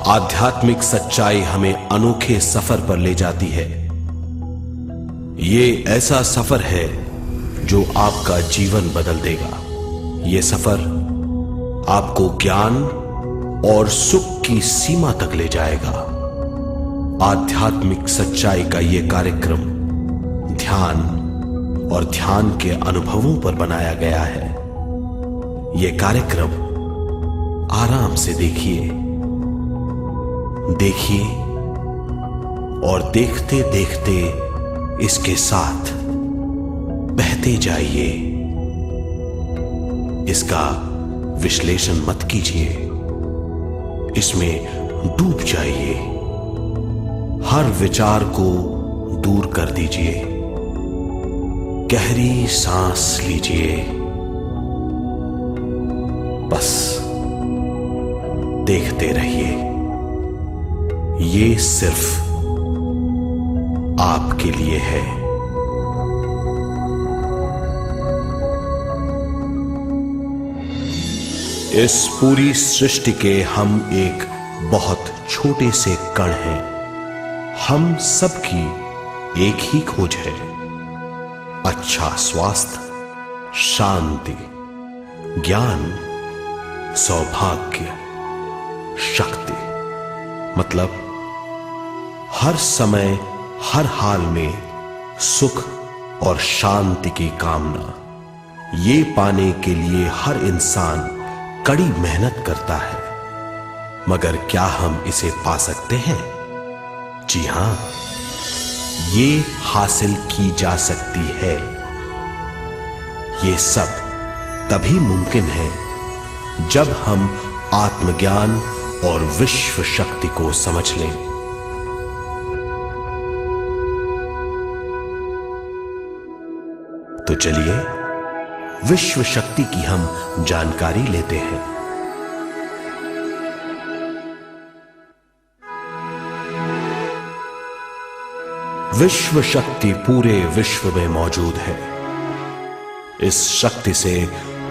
आध्यात्मिक सच्चाई हमें अनोखे सफर पर ले जाती है। ये ऐसा सफर है जो आपका जीवन बदल देगा। ये सफर आपको ज्ञान और सुख की सीमा तक ले जाएगा। आध्यात्मिक सच्चाई का ये कार्यक्रम ध्यान और ध्यान के अनुभवों पर बनाया गया है। ये कार्यक्रम आराम से देखिए और देखते देखते इसके साथ बहते जाइए। इसका विश्लेषण मत कीजिए, इसमें डूब जाइए। हर विचार को दूर कर दीजिए। गहरी सांस लीजिए। बस देखते रहिए। ये सिर्फ आपके लिए है। इस पूरी सृष्टि के हम एक बहुत छोटे से कण हैं। हम सबकी एक ही खोज है, अच्छा स्वास्थ्य, शांति, ज्ञान, सौभाग्य, शक्ति। मतलब हर समय हर हाल में सुख और शांति की कामना। ये पाने के लिए हर इंसान कड़ी मेहनत करता है, मगर क्या हम इसे पा सकते हैं? जी हां, ये हासिल की जा सकती है। ये सब तभी मुमकिन है जब हम आत्मज्ञान और विश्व शक्ति को समझ लें। तो चलिए विश्व शक्ति की हम जानकारी लेते हैं। विश्व शक्ति पूरे विश्व में मौजूद है। इस शक्ति से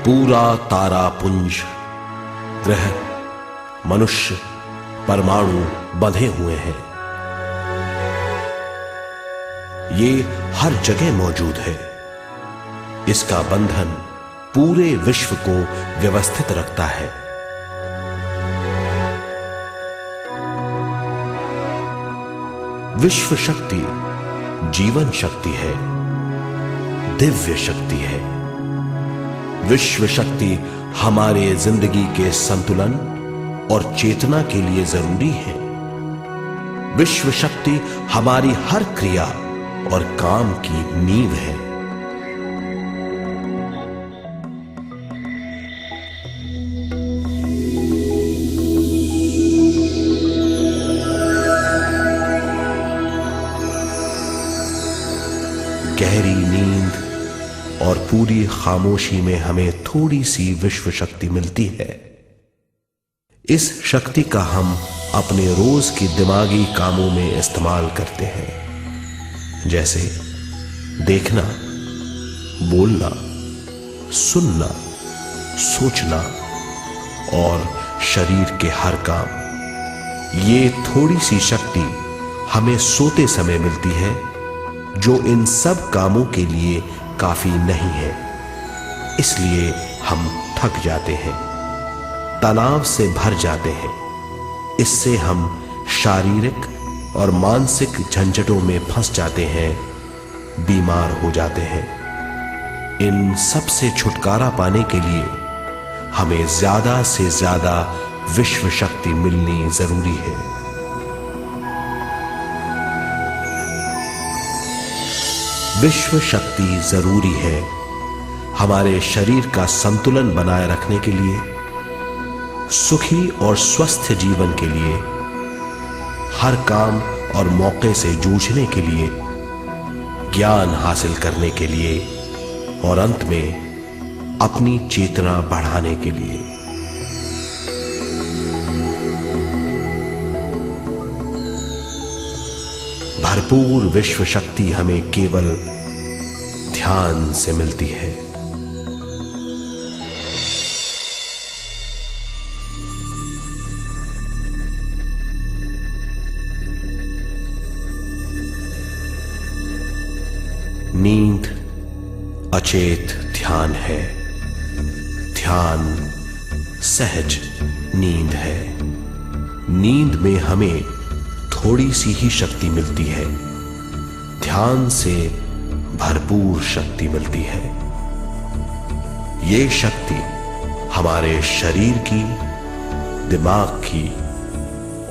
पूरा तारापुंज, ग्रह, मनुष्य, परमाणु बंधे हुए हैं। ये हर जगह मौजूद है। इसका बंधन पूरे विश्व को व्यवस्थित रखता है। विश्व शक्ति जीवन शक्ति है, दिव्य शक्ति है। विश्व शक्ति हमारे जिंदगी के संतुलन और चेतना के लिए जरूरी है। विश्व शक्ति हमारी हर क्रिया और काम की नींव है। गहरी नींद और पूरी खामोशी में हमें थोड़ी सी विश्व शक्ति मिलती है। इस शक्ति का हम अपने रोज की दिमागी कामों में इस्तेमाल करते हैं, जैसे देखना, बोलना, सुनना, सोचना और शरीर के हर काम। ये थोड़ी सी शक्ति हमें सोते समय मिलती है, जो इन सब कामों के लिए काफी नहीं है। इसलिए हम थक जाते हैं, तनाव से भर जाते हैं। इससे हम शारीरिक और मानसिक झंझटों में फंस जाते हैं, बीमार हो जाते हैं। इन सब से छुटकारा पाने के लिए हमें ज्यादा से ज्यादा विश्व शक्ति मिलनी जरूरी है। विश्व शक्ति जरूरी है हमारे शरीर का संतुलन बनाए रखने के लिए, सुखी और स्वस्थ जीवन के लिए, हर काम और मौके से जूझने के लिए, ज्ञान हासिल करने के लिए और अंत में अपनी चेतना बढ़ाने के लिए। भरपूर विश्व शक्ति हमें केवल ध्यान से मिलती है। नींद अचेत ध्यान है, ध्यान सहज नींद है। नींद में हमें थोड़ी सी ही शक्ति मिलती है, ध्यान से भरपूर शक्ति मिलती है। ये शक्ति हमारे शरीर की, दिमाग की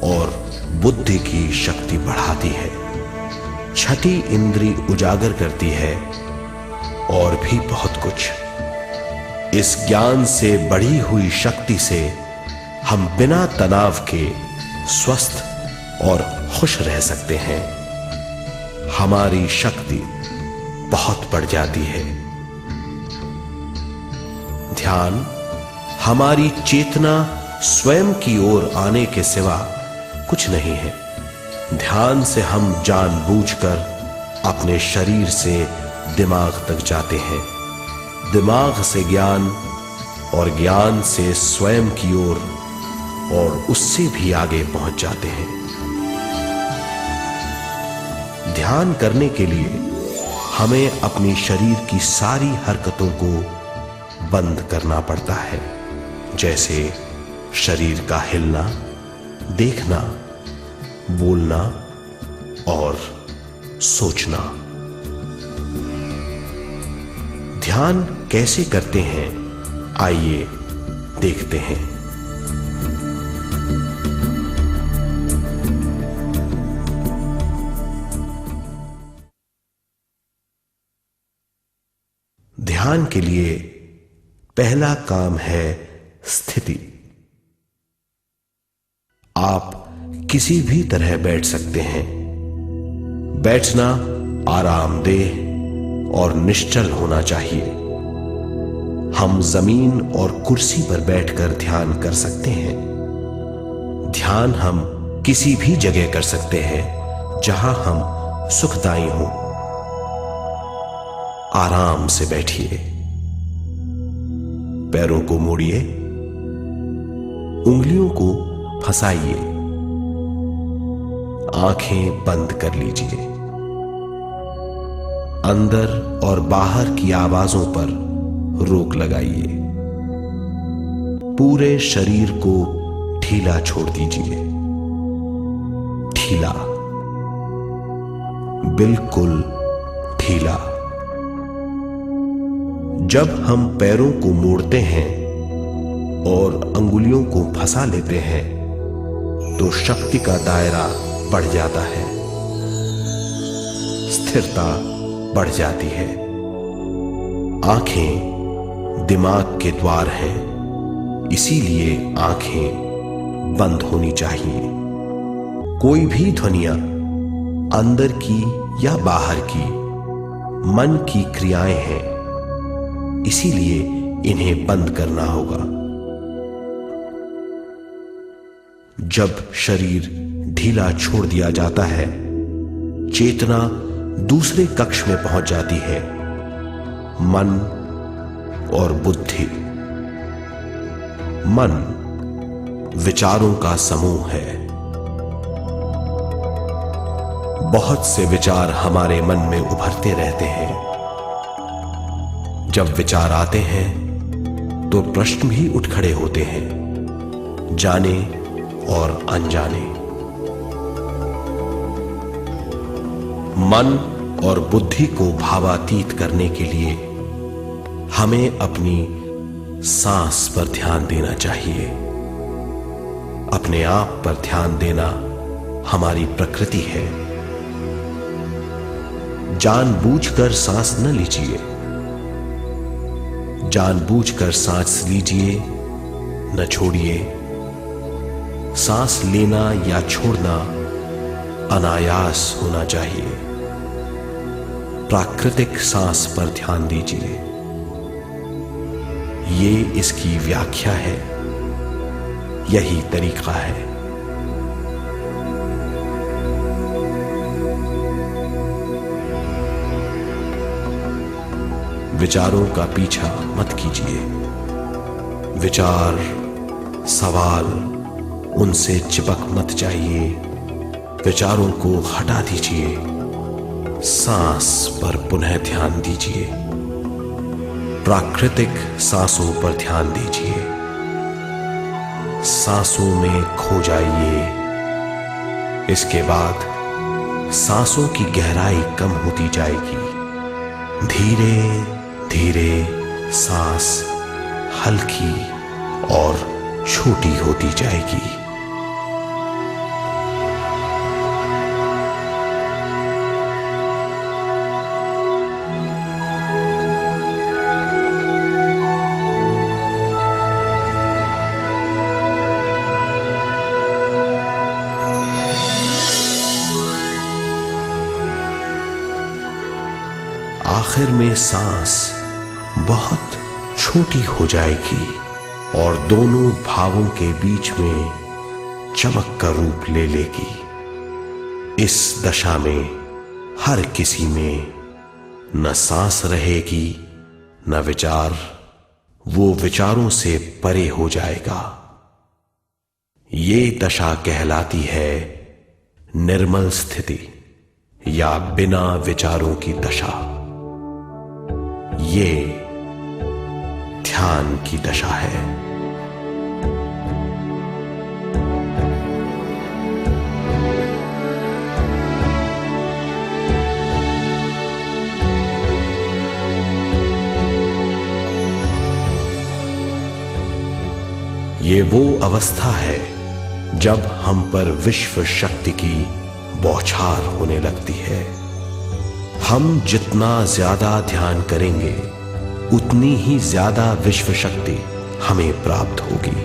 और बुद्धि की शक्ति बढ़ाती है, छठी इंद्री उजागर करती है और भी बहुत कुछ। इस ज्ञान से बढ़ी हुई शक्ति से हम बिना तनाव के स्वस्थ और खुश रह सकते हैं। हमारी शक्ति बहुत बढ़ जाती है। ध्यान हमारी चेतना स्वयं की ओर आने के सिवा कुछ नहीं है। ध्यान से हम जानबूझकर अपने शरीर से दिमाग तक जाते हैं, दिमाग से ज्ञान और ज्ञान से स्वयं की ओर और उससे भी आगे पहुंच जाते हैं। ध्यान करने के लिए हमें अपनी शरीर की सारी हरकतों को बंद करना पड़ता है, जैसे शरीर का हिलना, देखना, बोलना और सोचना। ध्यान कैसे करते हैं, आइए देखते हैं। ध्यान के लिए पहला काम है स्थिति। आप किसी भी तरह बैठ सकते हैं। बैठना आरामदेह और निश्चल होना चाहिए। हम जमीन और कुर्सी पर बैठकर ध्यान कर सकते हैं। ध्यान हम किसी भी जगह कर सकते हैं जहां हम सुखदायी हों। आराम से बैठिए, पैरों को मोड़िए, उंगलियों को फंसाइए, आंखें बंद कर लीजिए। अंदर और बाहर की आवाजों पर रोक लगाइए। पूरे शरीर को ढीला छोड़ दीजिए, ढीला, बिल्कुल ढीला। जब हम पैरों को मोड़ते हैं और अंगुलियों को फंसा लेते हैं तो शक्ति का दायरा बढ़ जाता है, स्थिरता बढ़ जाती है। आंखें दिमाग के द्वार हैं, इसीलिए आंखें बंद होनी चाहिए। कोई भी ध्वनियां अंदर की या बाहर की मन की क्रियाएं हैं, इसीलिए इन्हें बंद करना होगा। जब शरीर ढीला छोड़ दिया जाता है, चेतना दूसरे कक्ष में पहुंच जाती है, मन और बुद्धि। मन विचारों का समूह है। बहुत से विचार हमारे मन में उभरते रहते हैं। जब विचार आते हैं तो प्रश्न भी उठ खड़े होते हैं, जाने और अनजाने। मन और बुद्धि को भावातीत करने के लिए हमें अपनी सांस पर ध्यान देना चाहिए। अपने आप पर ध्यान देना हमारी प्रकृति है। जानबूझकर सांस न लीजिए, जानबूझकर सांस लीजिए, न छोड़िए। सांस लेना या छोड़ना अनायास होना चाहिए। प्राकृतिक सांस पर ध्यान दीजिए। ये इसकी व्याख्या है, यही तरीका है। विचारों का पीछा मत कीजिए। विचार, सवाल, उनसे चिपक मत जाइए। विचारों को हटा दीजिए। सांस पर पुनः ध्यान दीजिए। प्राकृतिक सांसों पर ध्यान दीजिए। सांसों में खो जाइए। इसके बाद सांसों की गहराई कम होती जाएगी। धीरे धीरे सांस हल्की और छोटी होती जाएगी। आखिर में सांस बहुत छोटी हो जाएगी और दोनों भावों के बीच में चमक का रूप ले लेगी। इस दशा में हर किसी में न सांस रहेगी न विचार। वो विचारों से परे हो जाएगा। ये दशा कहलाती है निर्मल स्थिति या बिना विचारों की दशा। ये ध्यान की दशा है। ये वो अवस्था है जब हम पर विश्व शक्ति की बौछार होने लगती है। हम जितना ज्यादा ध्यान करेंगे उतनी ही ज्यादा विश्व शक्ति हमें प्राप्त होगी।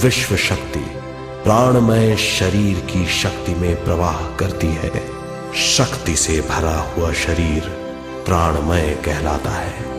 विश्व शक्ति प्राणमय शरीर की शक्ति में प्रवाह करती है। शक्ति से भरा हुआ शरीर प्राणमय कहलाता है।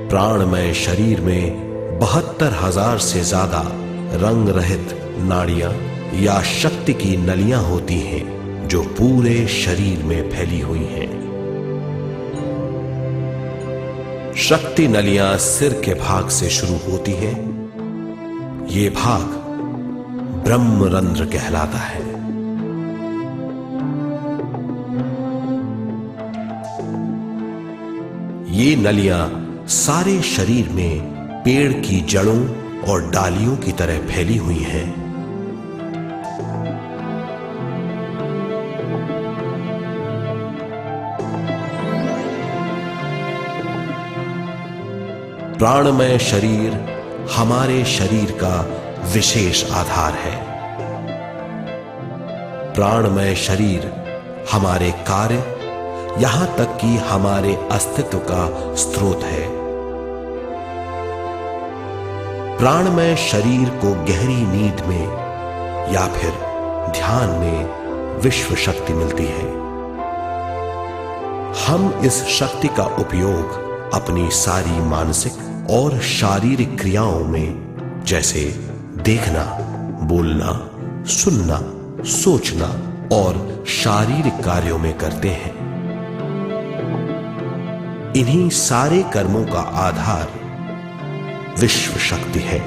प्राणमय शरीर में 72,000 से ज्यादा रंग रहित नाड़ियां या शक्ति की नलियां होती हैं जो पूरे शरीर में फैली हुई हैं। शक्ति नलियां सिर के भाग से शुरू होती हैं। ये भाग ब्रह्मरंध्र कहलाता है। ये नलियां सारे शरीर में पेड़ की जड़ों और डालियों की तरह फैली हुई हैं। प्राणमय शरीर हमारे शरीर का विशेष आधार है। प्राणमय शरीर हमारे कार्य यहां तक कि हमारे अस्तित्व का स्रोत है। प्राणमय शरीर को गहरी नींद में या फिर ध्यान में विश्व शक्ति मिलती है। हम इस शक्ति का उपयोग अपनी सारी मानसिक और शारीरिक क्रियाओं में जैसे देखना, बोलना, सुनना, सोचना और शारीरिक कार्यों में करते हैं। इन्हीं सारे कर्मों का आधार विश्व शक्ति है।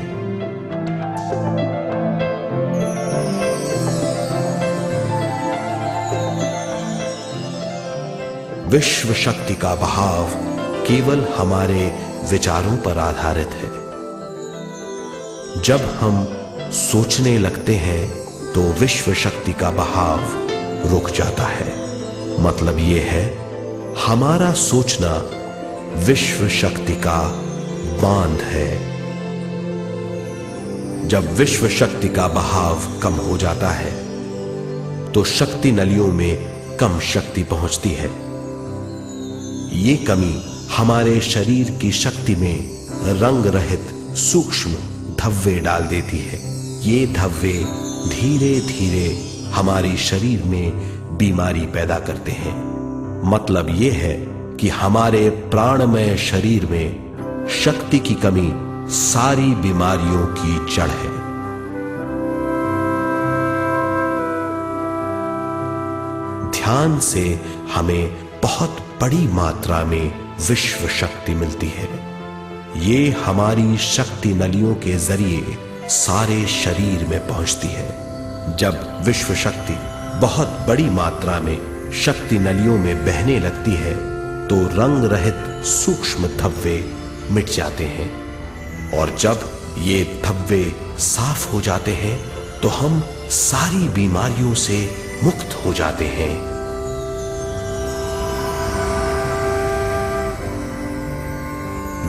विश्व शक्ति का बहाव केवल हमारे विचारों पर आधारित है। जब हम सोचने लगते हैं तो विश्व शक्ति का बहाव रुक जाता है। मतलब यह है, हमारा सोचना विश्व शक्ति का बांध है। जब विश्व शक्ति का बहाव कम हो जाता है तो शक्ति नलियों में कम शक्ति पहुंचती है। ये कमी हमारे शरीर की शक्ति में रंग रहित सूक्ष्म धब्बे डाल देती है। ये धब्बे धीरे धीरे हमारे शरीर में बीमारी पैदा करते हैं। मतलब यह है कि हमारे प्राणमय शरीर में शक्ति की कमी सारी बीमारियों की जड़ है। ध्यान से हमें बहुत बड़ी मात्रा में विश्व शक्ति मिलती है। ये हमारी शक्ति नलियों के जरिए सारे शरीर में पहुंचती है। जब विश्व शक्ति बहुत बड़ी मात्रा में शक्ति नलियों में बहने लगती है तो रंग रहित सूक्ष्म धब्बे मिट जाते हैं, और जब ये धब्बे साफ हो जाते हैं तो हम सारी बीमारियों से मुक्त हो जाते हैं।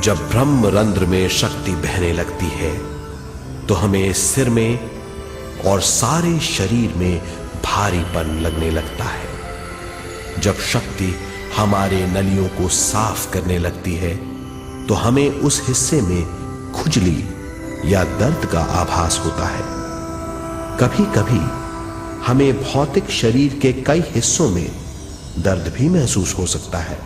जब ब्रह्म रंध्र में शक्ति बहने लगती है तो हमें सिर में और सारे शरीर में भारीपन लगने लगता है। जब शक्ति हमारे नलियों को साफ करने लगती है तो हमें उस हिस्से में खुजली या दर्द का आभास होता है। कभी कभी हमें भौतिक शरीर के कई हिस्सों में दर्द भी महसूस हो सकता है।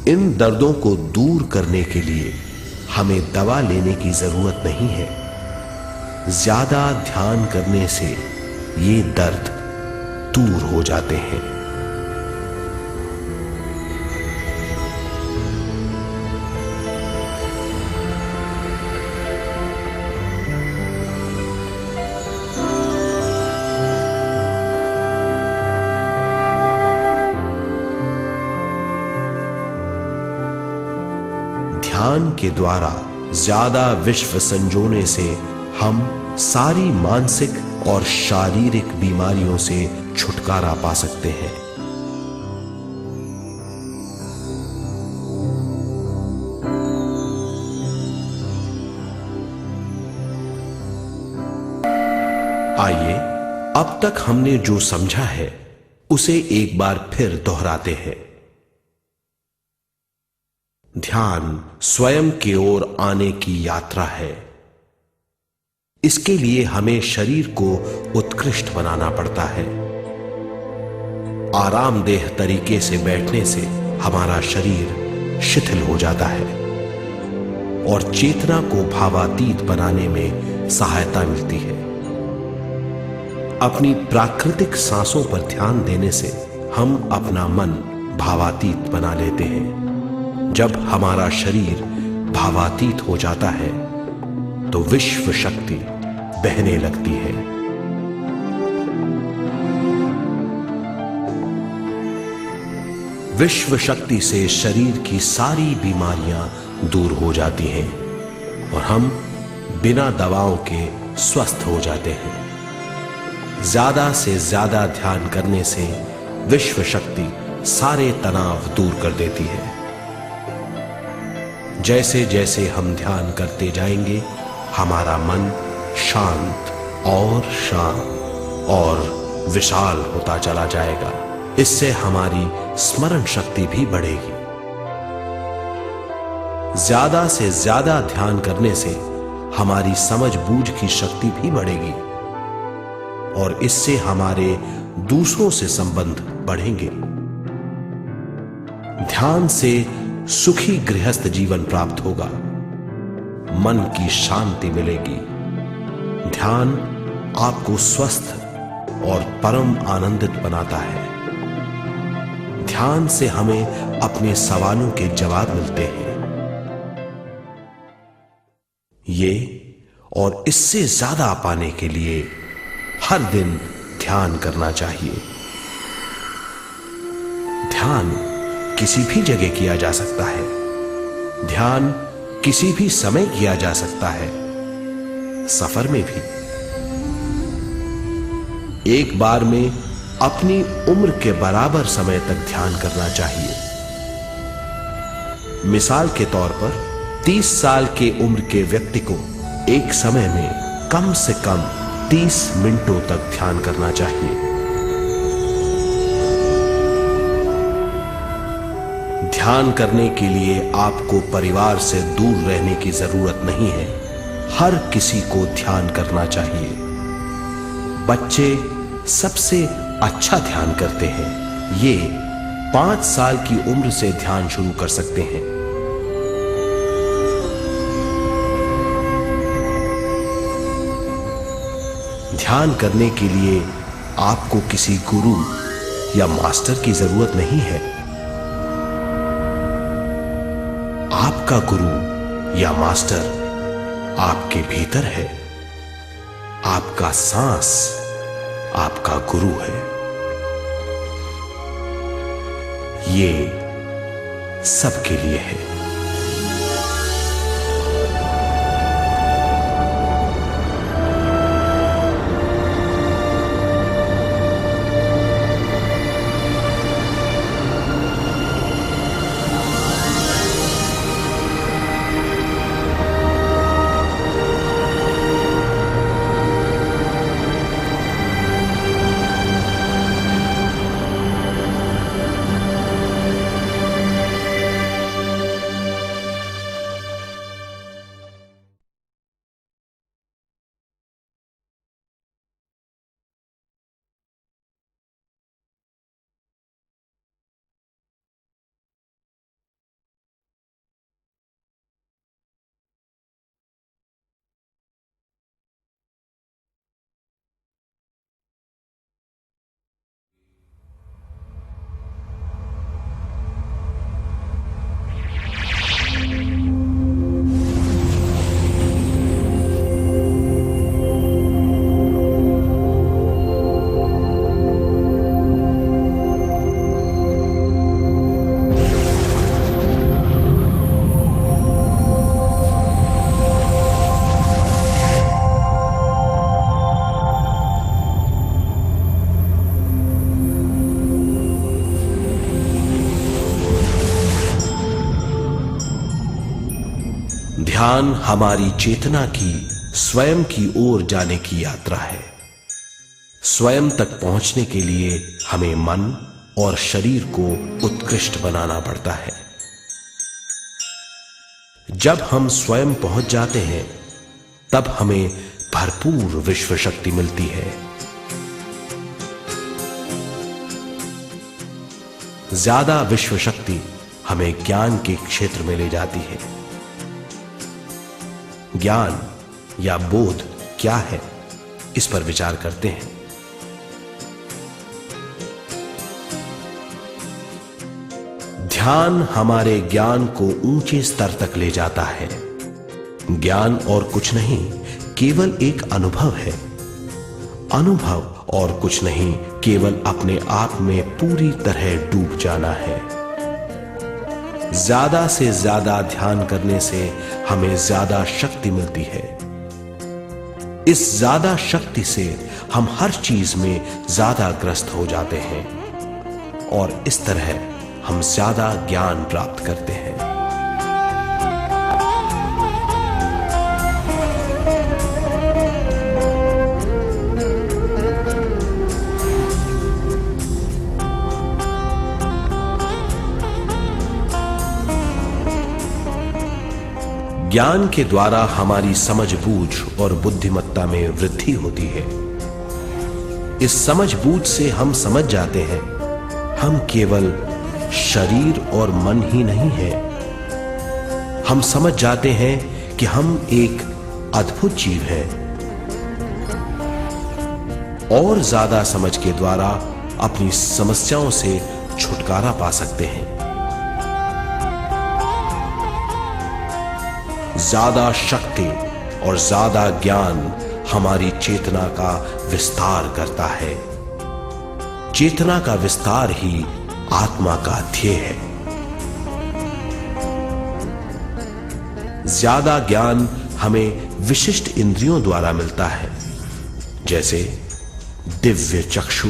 इन दर्दों को दूर करने के लिए हमें दवा लेने की जरूरत नहीं है। ज्यादा ध्यान करने से ये दर्द दूर हो जाते हैं। ध्यान के द्वारा ज्यादा विश्व संजोने से हम सारी मानसिक और शारीरिक बीमारियों से छुटकारा पा सकते हैं। आइए अब तक हमने जो समझा है उसे एक बार फिर दोहराते हैं। ध्यान स्वयं की ओर आने की यात्रा है। इसके लिए हमें शरीर को उत्कृष्ट बनाना पड़ता है। आरामदेह तरीके से बैठने से हमारा शरीर शिथिल हो जाता है और चेतना को भावातीत बनाने में सहायता मिलती है। अपनी प्राकृतिक सांसों पर ध्यान देने से हम अपना मन भावातीत बना लेते हैं। जब हमारा शरीर भावातीत हो जाता है तो विश्व शक्ति बहने लगती है। विश्व शक्ति से शरीर की सारी बीमारियां दूर हो जाती हैं और हम बिना दवाओं के स्वस्थ हो जाते हैं। ज्यादा से ज्यादा ध्यान करने से विश्व शक्ति सारे तनाव दूर कर देती है। जैसे जैसे हम ध्यान करते जाएंगे हमारा मन शांत और विशाल होता चला जाएगा। इससे हमारी स्मरण शक्ति भी बढ़ेगी। ज्यादा से ज्यादा ध्यान करने से हमारी समझ बूझ की शक्ति भी बढ़ेगी और इससे हमारे दूसरों से संबंध बढ़ेंगे। ध्यान से सुखी गृहस्थ जीवन प्राप्त होगा, मन की शांति मिलेगी। ध्यान आपको स्वस्थ और परम आनंदित बनाता है। ध्यान से हमें अपने सवालों के जवाब मिलते हैं। ये और इससे ज्यादा पाने के लिए हर दिन ध्यान करना चाहिए। ध्यान किसी भी जगह किया जा सकता है। ध्यान किसी भी समय किया जा सकता है, सफर में भी। एक बार में अपनी उम्र के बराबर समय तक ध्यान करना चाहिए। मिसाल के तौर पर 30 साल के उम्र के व्यक्ति को एक समय में कम से कम 30 मिनटों तक ध्यान करना चाहिए। ध्यान करने के लिए आपको परिवार से दूर रहने की जरूरत नहीं है। हर किसी को ध्यान करना चाहिए। बच्चे सबसे अच्छा ध्यान करते हैं। ये 5 साल की उम्र से ध्यान शुरू कर सकते हैं। ध्यान करने के लिए आपको किसी गुरु या मास्टर की जरूरत नहीं है। आपका गुरु या मास्टर आपके भीतर है। आपका सांस आपका गुरु है। ये सबके लिए है। ध्यान हमारी चेतना की स्वयं की ओर जाने की यात्रा है। स्वयं तक पहुंचने के लिए हमें मन और शरीर को उत्कृष्ट बनाना पड़ता है। जब हम स्वयं पहुंच जाते हैं तब हमें भरपूर विश्व शक्ति मिलती है। ज्यादा विश्व शक्ति हमें ज्ञान के क्षेत्र में ले जाती है। ज्ञान या बोध क्या है, इस पर विचार करते हैं। ध्यान हमारे ज्ञान को ऊंचे स्तर तक ले जाता है। ज्ञान और कुछ नहीं, केवल एक अनुभव है। अनुभव और कुछ नहीं, केवल अपने आप में पूरी तरह डूब जाना है। ज्यादा से ज्यादा ध्यान करने से हमें ज्यादा शक्ति मिलती है। इस ज्यादा शक्ति से हम हर चीज में ज्यादा ग्रस्त हो जाते हैं और इस तरह हम ज्यादा ज्ञान प्राप्त करते हैं। ज्ञान के द्वारा हमारी समझबूझ और बुद्धिमत्ता में वृद्धि होती है। इस समझबूझ से हम समझ जाते हैं हम केवल शरीर और मन ही नहीं है। हम समझ जाते हैं कि हम एक अद्भुत जीव हैं। और ज्यादा समझ के द्वारा अपनी समस्याओं से छुटकारा पा सकते हैं। ज्यादा शक्ति और ज्यादा ज्ञान हमारी चेतना का विस्तार करता है। चेतना का विस्तार ही आत्मा का ध्येय है। ज्यादा ज्ञान हमें विशिष्ट इंद्रियों द्वारा मिलता है, जैसे दिव्य चक्षु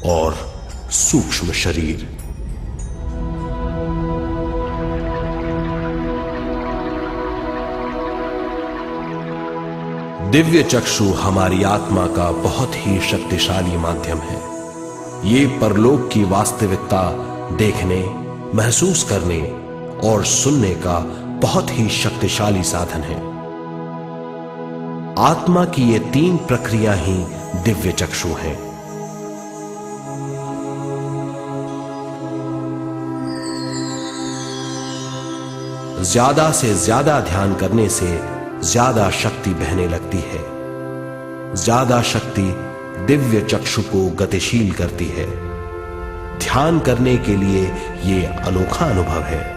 और सूक्ष्म शरीर। दिव्य चक्षु हमारी आत्मा का बहुत ही शक्तिशाली माध्यम है। ये परलोक की वास्तविकता देखने, महसूस करने और सुनने का बहुत ही शक्तिशाली साधन है। आत्मा की ये 3 प्रक्रिया ही दिव्य चक्षु हैं। ज्यादा से ज्यादा ध्यान करने से ज्यादा शक्ति बहने लगती है। ज्यादा शक्ति दिव्य चक्षु को गतिशील करती है। ध्यान करने के लिए यह अनोखा अनुभव है।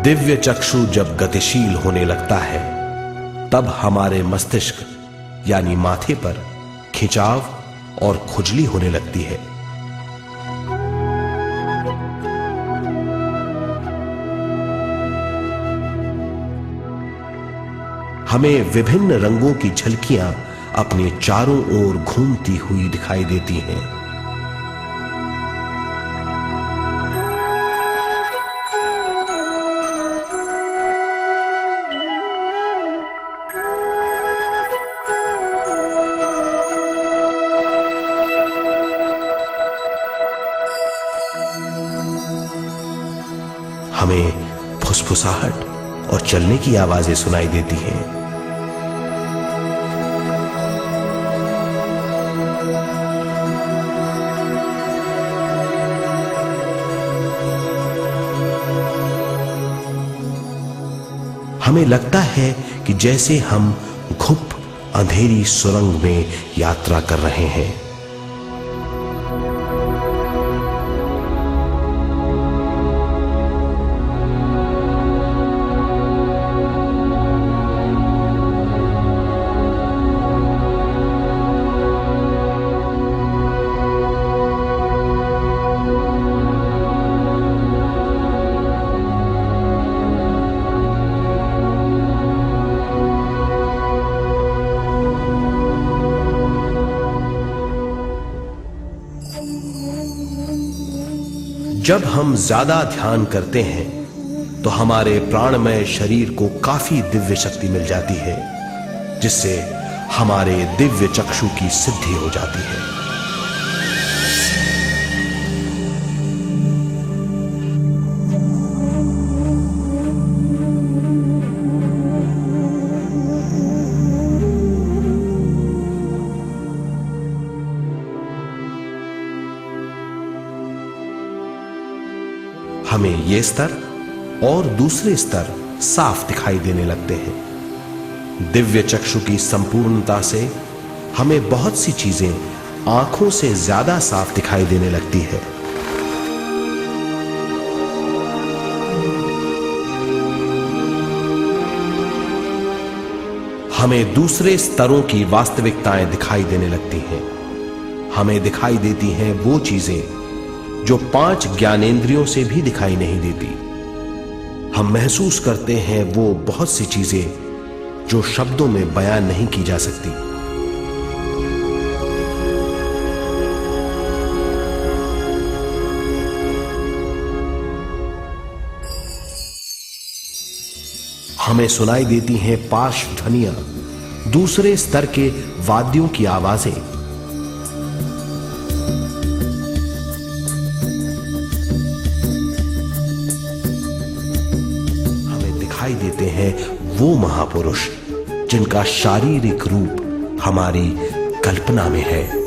दिव्य चक्षु जब गतिशील होने लगता है तब हमारे मस्तिष्क यानी माथे पर खिंचाव और खुजली होने लगती है। हमें विभिन्न रंगों की झलकियां अपने चारों ओर घूमती हुई दिखाई देती हैं। हमें फुसफुसाहट और चलने की आवाजें सुनाई देती हैं। हमें लगता है कि जैसे हम घुप अंधेरी सुरंग में यात्रा कर रहे हैं। जब हम ज्यादा ध्यान करते हैं तो हमारे प्राणमय शरीर को काफी दिव्य शक्ति मिल जाती है, जिससे हमारे दिव्य चक्षु की सिद्धि हो जाती है। हमें ये स्तर और दूसरे स्तर साफ दिखाई देने लगते हैं। दिव्य चक्षु की संपूर्णता से हमें बहुत सी चीजें आंखों से ज्यादा साफ दिखाई देने लगती है। हमें दूसरे स्तरों की वास्तविकताएं दिखाई देने लगती हैं। हमें दिखाई देती हैं वो चीजें जो 5 ज्ञानेंद्रियों से भी दिखाई नहीं देती। हम महसूस करते हैं वो बहुत सी चीजें जो शब्दों में बयान नहीं की जा सकती। हमें सुनाई देती हैं पार्श्व ध्वनियां, दूसरे स्तर के वाद्यों की आवाजें। दिखाई देते हैं वो महापुरुष जिनका शारीरिक रूप हमारी कल्पना में है।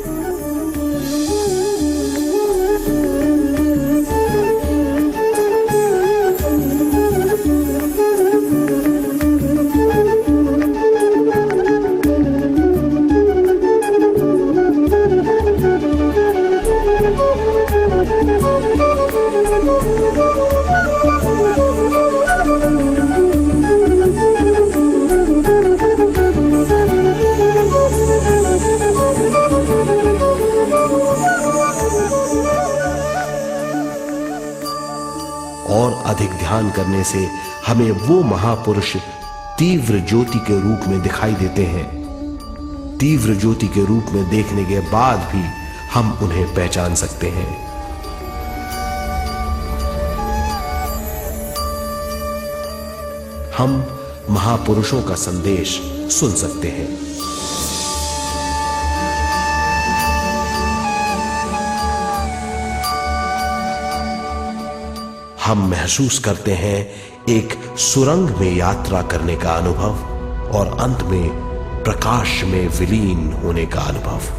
और अधिक ध्यान करने से हमें वो महापुरुष तीव्र ज्योति के रूप में दिखाई देते हैं। तीव्र ज्योति के रूप में देखने के बाद भी हम उन्हें पहचान सकते हैं। हम महापुरुषों का संदेश सुन सकते हैं। हम महसूस करते हैं एक सुरंग में यात्रा करने का अनुभव और अंत में प्रकाश में विलीन होने का अनुभव।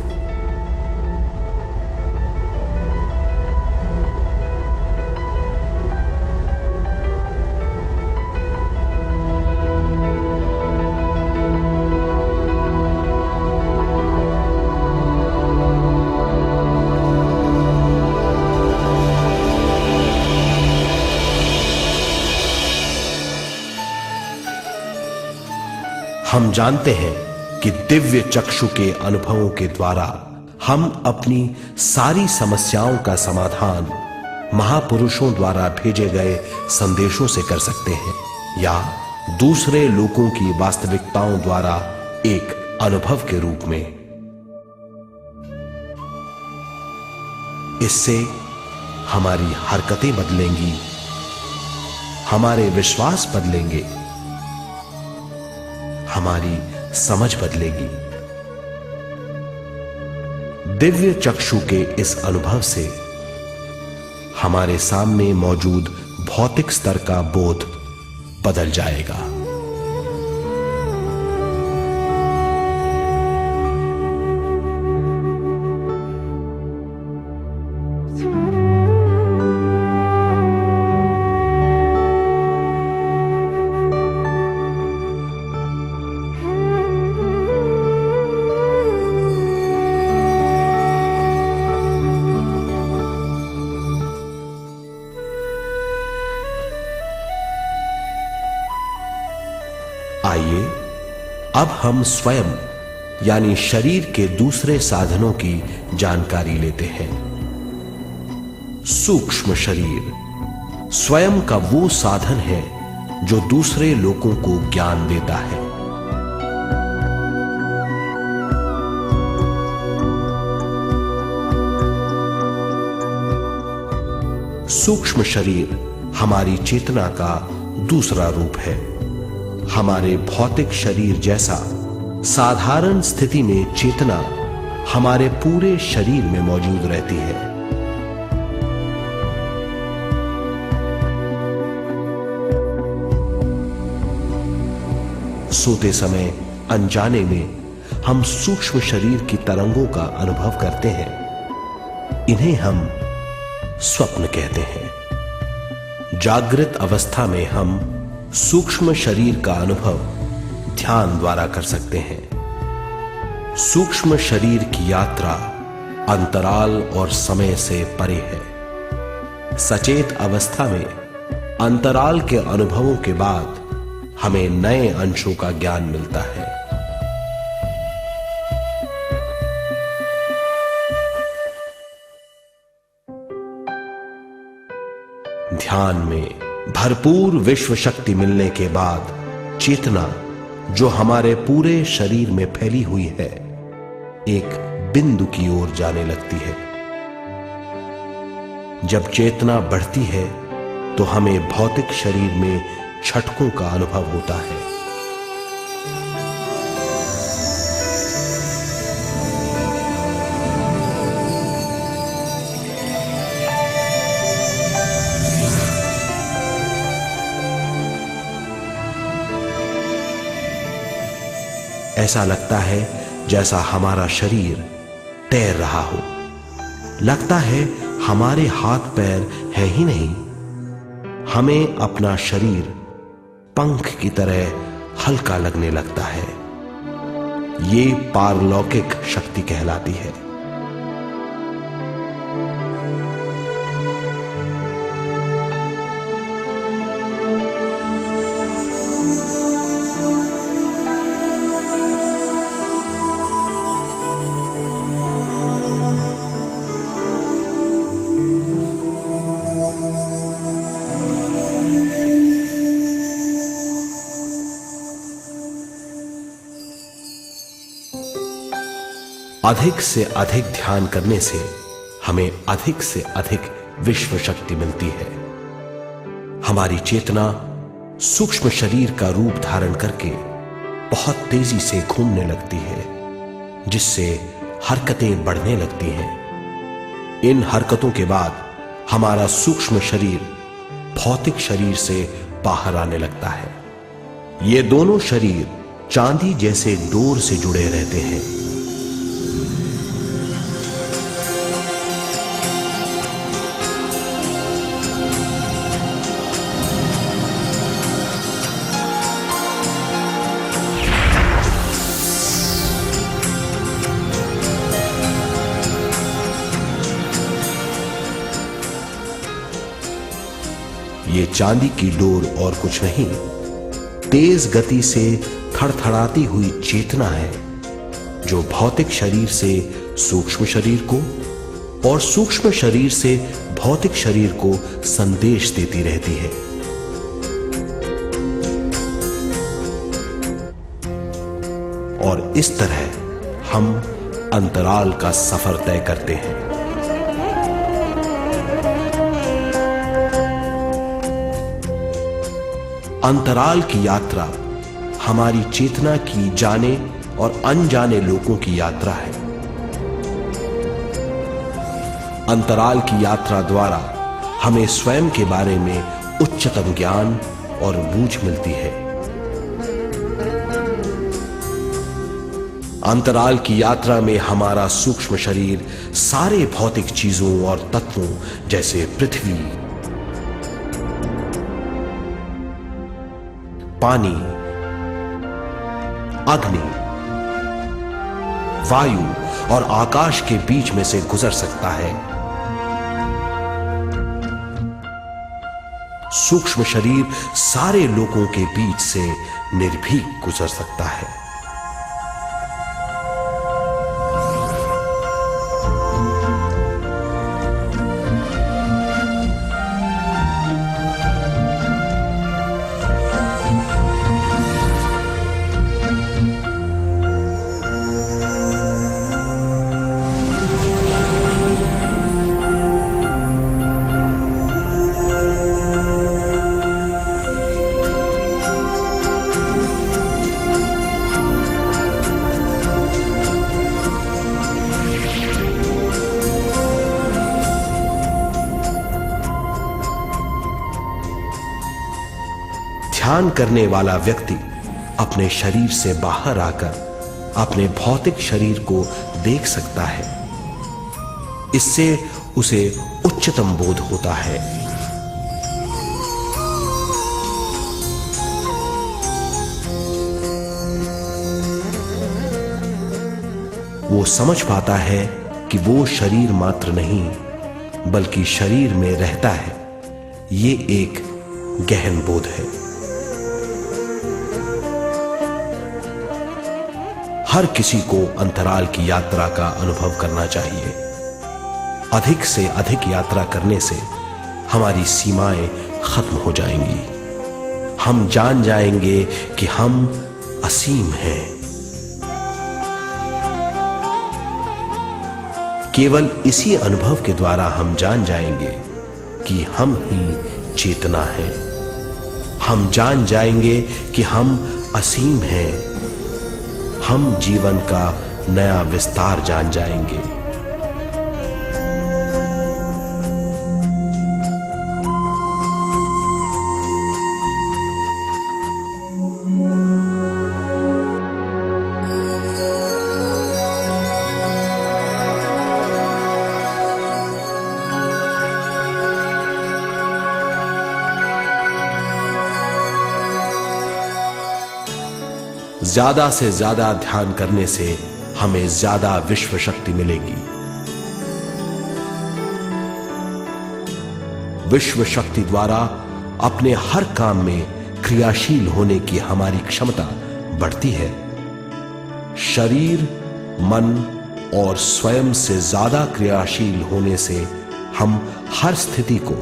हम जानते हैं कि दिव्य चक्षु के अनुभवों के द्वारा हम अपनी सारी समस्याओं का समाधान महापुरुषों द्वारा भेजे गए संदेशों से कर सकते हैं या दूसरे लोगों की वास्तविकताओं द्वारा एक अनुभव के रूप में। इससे हमारी हरकतें बदलेंगी, हमारे विश्वास बदलेंगे, हमारी समझ बदलेगी। दिव्य चक्षु के इस अनुभव से हमारे सामने मौजूद भौतिक स्तर का बोध बदल जाएगा। आइए अब हम स्वयं यानी शरीर के दूसरे साधनों की जानकारी लेते हैं। सूक्ष्म शरीर स्वयं का वो साधन है जो दूसरे लोगों को ज्ञान देता है। सूक्ष्म शरीर हमारी चेतना का दूसरा रूप है। हमारे भौतिक शरीर जैसा साधारण स्थिति में चेतना हमारे पूरे शरीर में मौजूद रहती है। सोते समय अनजाने में हम सूक्ष्म शरीर की तरंगों का अनुभव करते हैं। इन्हें हम स्वप्न कहते हैं। जागृत अवस्था में हम सूक्ष्म शरीर का अनुभव ध्यान द्वारा कर सकते हैं। सूक्ष्म शरीर की यात्रा अंतराल और समय से परे है। सचेत अवस्था में अंतराल के अनुभवों के बाद हमें नए अंशों का ज्ञान मिलता है। ध्यान में भरपूर विश्व शक्ति मिलने के बाद चेतना जो हमारे पूरे शरीर में फैली हुई है एक बिंदु की ओर जाने लगती है। जब चेतना बढ़ती है तो हमें भौतिक शरीर में झटकों का अनुभव होता है। ऐसा लगता है जैसा हमारा शरीर तैर रहा हो। लगता है हमारे हाथ पैर है ही नहीं। हमें अपना शरीर पंख की तरह हल्का लगने लगता है। ये पारलौकिक शक्ति कहलाती है। अधिक से अधिक ध्यान करने से हमें अधिक से अधिक विश्व शक्ति मिलती है। हमारी चेतना सूक्ष्म शरीर का रूप धारण करके बहुत तेजी से घूमने लगती है, जिससे हरकतें बढ़ने लगती हैं। इन हरकतों के बाद हमारा सूक्ष्म शरीर भौतिक शरीर से बाहर आने लगता है। ये दोनों शरीर चांदी जैसे डोर से जुड़े रहते हैं। ये चांदी की डोर और कुछ नहीं, तेज गति से थड़थड़ाती हुई चेतना है, जो भौतिक शरीर से सूक्ष्म शरीर को और सूक्ष्म शरीर से भौतिक शरीर को संदेश देती रहती है। और इस तरह हम अंतराल का सफर तय करते हैं। अंतराल की यात्रा हमारी चेतना की जाने और अनजाने लोगों की यात्रा है। अंतराल की यात्रा द्वारा हमें स्वयं के बारे में उच्चतम ज्ञान और बूझ मिलती है। अंतराल की यात्रा में हमारा सूक्ष्म शरीर सारे भौतिक चीजों और तत्वों जैसे पृथ्वी, पानी, अग्नि, वायु और आकाश के बीच में से गुजर सकता है। सूक्ष्म शरीर सारे लोगों के बीच से निर्भीक गुजर सकता है। ध्यान करने वाला व्यक्ति अपने शरीर से बाहर आकर अपने भौतिक शरीर को देख सकता है। इससे उसे उच्चतम बोध होता है। वो समझ पाता है कि वो शरीर मात्र नहीं, बल्कि शरीर में रहता है। ये एक गहन बोध है। हर किसी को अंतराल की यात्रा का अनुभव करना चाहिए। अधिक से अधिक यात्रा करने से हमारी सीमाएं खत्म हो जाएंगी। हम जान जाएंगे कि हम असीम हैं। केवल इसी अनुभव के द्वारा हम जान जाएंगे कि हम ही चेतना हैं। हम जान जाएंगे कि हम असीम हैं। हम जीवन का नया विस्तार जान जाएंगे। ज्यादा से ज्यादा ध्यान करने से हमें ज्यादा विश्व शक्ति मिलेगी। विश्व शक्ति द्वारा अपने हर काम में क्रियाशील होने की हमारी क्षमता बढ़ती है। शरीर, मन और स्वयं से ज्यादा क्रियाशील होने से हम हर स्थिति को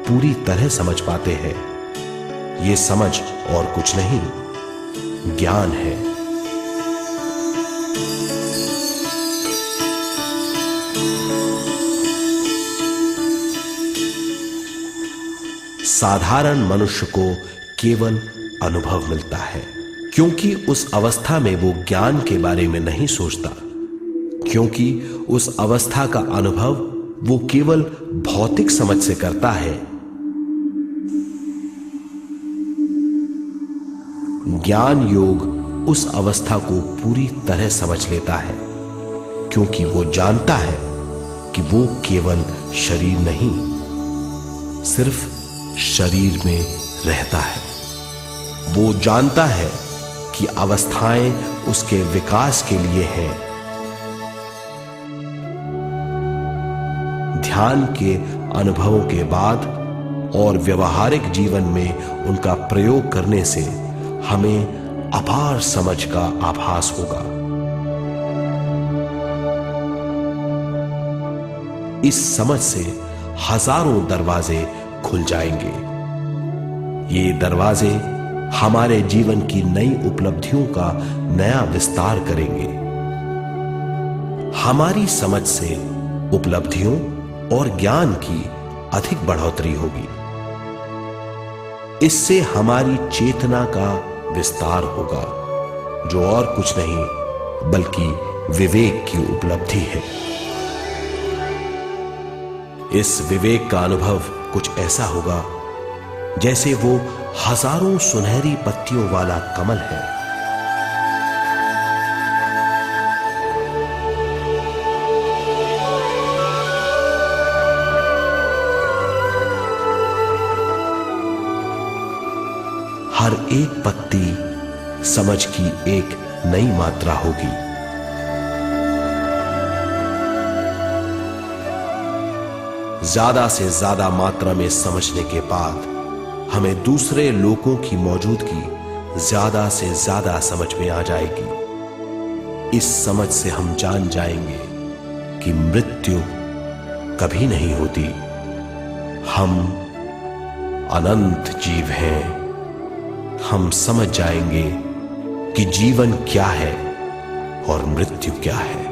पूरी तरह समझ पाते हैं। ये समझ और कुछ नहीं, ज्ञान है। साधारण मनुष्य को केवल अनुभव मिलता है, क्योंकि उस अवस्था में वो ज्ञान के बारे में नहीं सोचता, क्योंकि उस अवस्था का अनुभव वो केवल भौतिक समझ से करता है। ज्ञान योग उस अवस्था को पूरी तरह समझ लेता है, क्योंकि वो जानता है कि वो केवल शरीर नहीं, सिर्फ शरीर में रहता है। वो जानता है कि अवस्थाएं उसके विकास के लिए हैं। ध्यान के अनुभवों के बाद और व्यवहारिक जीवन में उनका प्रयोग करने से हमें अपार समझ का आभास होगा। इस समझ से हजारों दरवाजे खुल जाएंगे। ये दरवाजे हमारे जीवन की नई उपलब्धियों का नया विस्तार करेंगे। हमारी समझ से उपलब्धियों और ज्ञान की अधिक बढ़ोतरी होगी। इससे हमारी चेतना का विस्तार होगा, जो और कुछ नहीं बल्कि विवेक की उपलब्धि है। इस विवेक का अनुभव कुछ ऐसा होगा जैसे वो हजारों सुनहरी पत्तियों वाला कमल है। हर एक पत्ती समझ की एक नई मात्रा होगी। ज्यादा से ज्यादा मात्रा में समझने के बाद हमें दूसरे लोगों की मौजूदगी ज्यादा से ज्यादा समझ में आ जाएगी। इस समझ से हम जान जाएंगे कि मृत्यु कभी नहीं होती। हम अनंत जीव हैं। हम समझ जाएंगे कि जीवन क्या है और मृत्यु क्या है।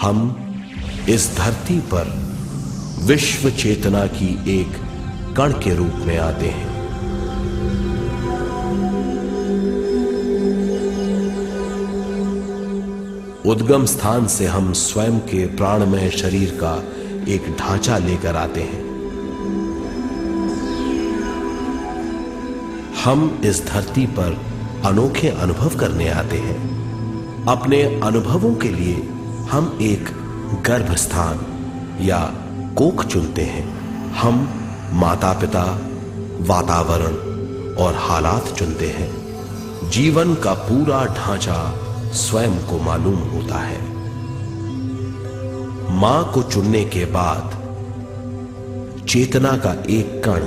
हम इस धरती पर विश्व चेतना की एक कण के रूप में आते हैं। उद्गम स्थान से हम स्वयं के प्राणमय शरीर का एक ढांचा लेकर आते हैं। हम इस धरती पर अनोखे अनुभव करने आते हैं। अपने अनुभवों के लिए हम एक गर्भस्थान या कोख चुनते हैं। हम माता पिता, वातावरण और हालात चुनते हैं। जीवन का पूरा ढांचा स्वयं को मालूम होता है। मां को चुनने के बाद चेतना का एक कण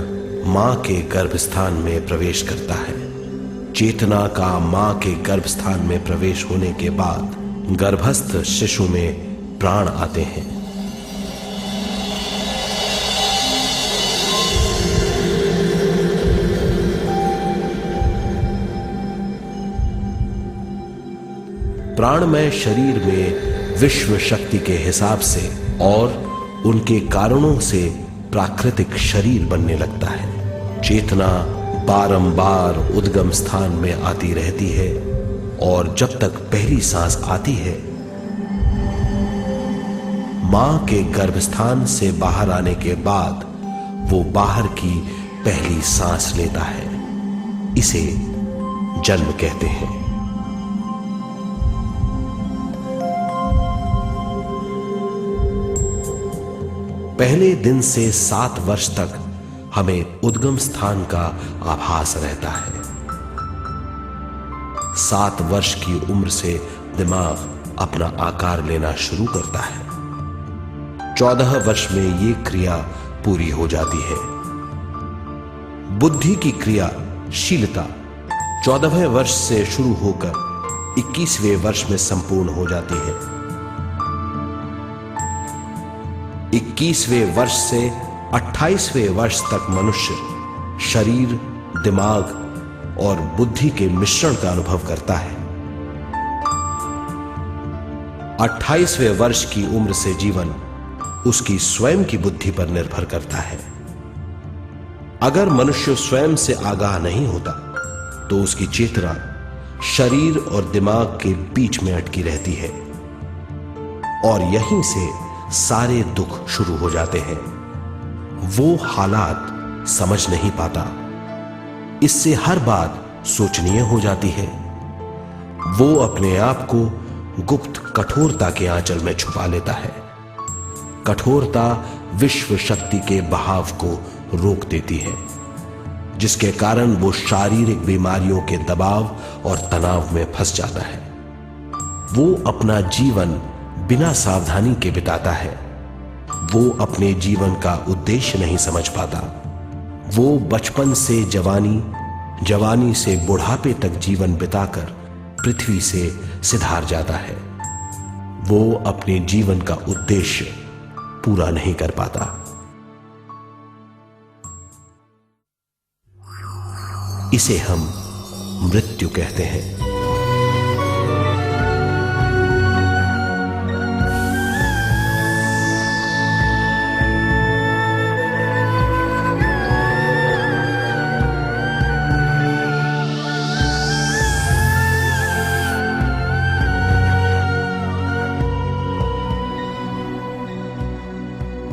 मां के गर्भस्थान में प्रवेश करता है। चेतना का मां के गर्भस्थान में प्रवेश होने के बाद गर्भस्थ शिशु में प्राण आते हैं। प्राणमय शरीर में विश्व शक्ति के हिसाब से और उनके कारणों से प्राकृतिक शरीर बनने लगता है। चेतना बारंबार उद्गम स्थान में आती रहती है और जब तक पहली सांस आती है, मां के गर्भस्थान से बाहर आने के बाद वो बाहर की पहली सांस लेता है। इसे जन्म कहते हैं। पहले दिन से 7 वर्ष तक हमें उद्गम स्थान का आभास रहता है। 7 वर्ष की उम्र से दिमाग अपना आकार लेना शुरू करता है। 14 वर्ष में ये क्रिया पूरी हो जाती है। बुद्धि की क्रियाशीलता 14वें वर्ष से शुरू होकर 21वें वर्ष में संपूर्ण हो जाती है। 21वें वर्ष से 28वें वर्ष तक मनुष्य शरीर, दिमाग और बुद्धि के मिश्रण का अनुभव करता है। 28वें वर्ष की उम्र से जीवन उसकी स्वयं की बुद्धि पर निर्भर करता है। अगर मनुष्य स्वयं से आगाह नहीं होता तो उसकी चेतना शरीर और दिमाग के बीच में अटकी रहती है और यहीं से सारे दुख शुरू हो जाते हैं। वो हालात समझ नहीं पाता, इससे हर बात सोचनीय हो जाती है। वो अपने आप को गुप्त कठोरता के आंचल में छुपा लेता है। कठोरता विश्व शक्ति के बहाव को रोक देती है, जिसके कारण वो शारीरिक बीमारियों के दबाव और तनाव में फंस जाता है। वो अपना जीवन बिना सावधानी के बिताता है। वो अपने जीवन का उद्देश्य नहीं समझ पाता। वो बचपन से जवानी, जवानी से बुढ़ापे तक जीवन बिताकर पृथ्वी से सिधार जाता है। वो अपने जीवन का उद्देश्य पूरा नहीं कर पाता। इसे हम मृत्यु कहते हैं।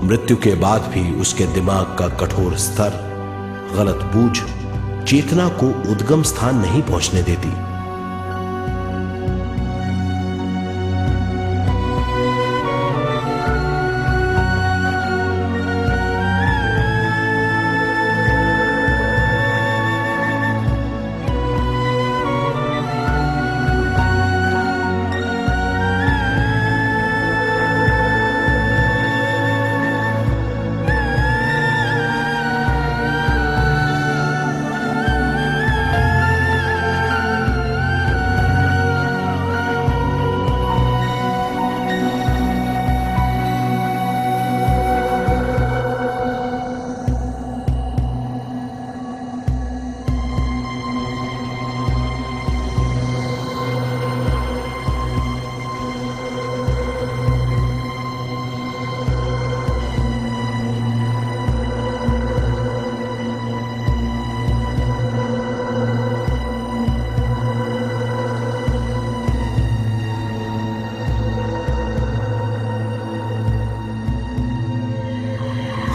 मृत्यु के बाद भी उसके दिमाग का कठोर स्तर, गलत बूझ चेतना को उद्गम स्थान नहीं पहुंचने देती।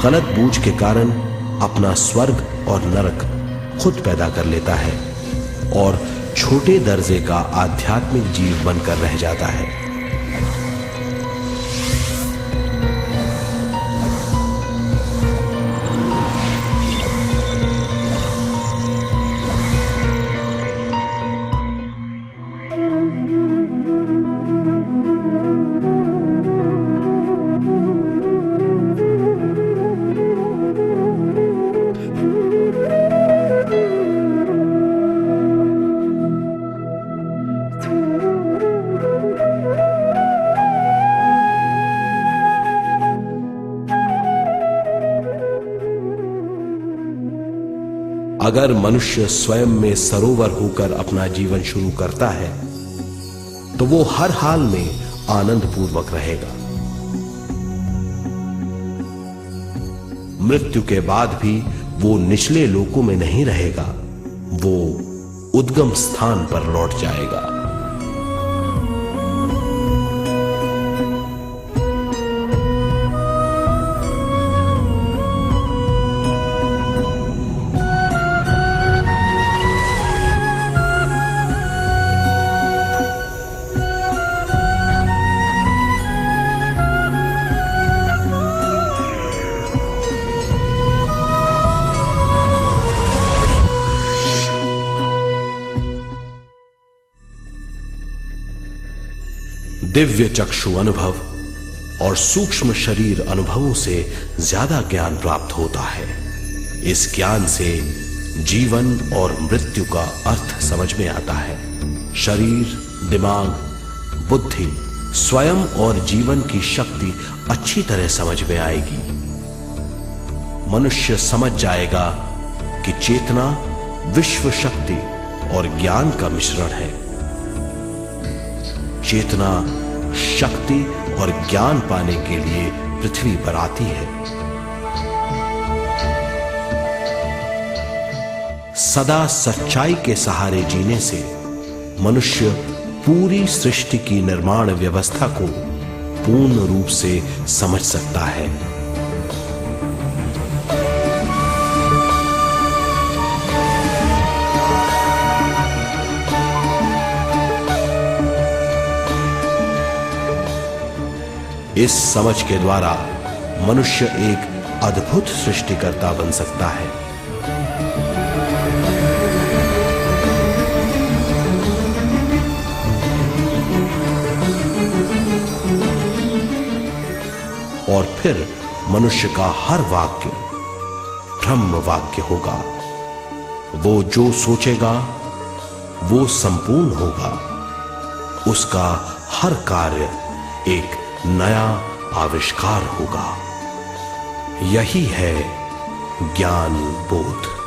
गलत बूझ के कारण अपना स्वर्ग और नरक खुद पैदा कर लेता है और छोटे दर्जे का आध्यात्मिक जीव बनकर रह जाता है। अगर मनुष्य स्वयं में सरोवर होकर अपना जीवन शुरू करता है तो वो हर हाल में आनंद पूर्वक रहेगा। मृत्यु के बाद भी वो निचले लोकों में नहीं रहेगा, वो उद्गम स्थान पर लौट जाएगा। दिव्य चक्षु अनुभव और सूक्ष्म शरीर अनुभवों से ज्यादा ज्ञान प्राप्त होता है। इस ज्ञान से जीवन और मृत्यु का अर्थ समझ में आता है। शरीर, दिमाग, बुद्धि, स्वयं और जीवन की शक्ति अच्छी तरह समझ में आएगी। मनुष्य समझ जाएगा कि चेतना विश्व शक्ति और ज्ञान का मिश्रण है। चेतना शक्ति और ज्ञान पाने के लिए पृथ्वी पर आती है। सदा सच्चाई के सहारे जीने से मनुष्य पूरी सृष्टि की निर्माण व्यवस्था को पूर्ण रूप से समझ सकता है। इस समझ के द्वारा मनुष्य एक अद्भुत सृष्टिकर्ता बन सकता है। और फिर मनुष्य का हर वाक्य ब्रह्म वाक्य होगा। वो जो सोचेगा वो संपूर्ण होगा। उसका हर कार्य एक नया आविष्कार होगा। यही है ज्ञान बोध।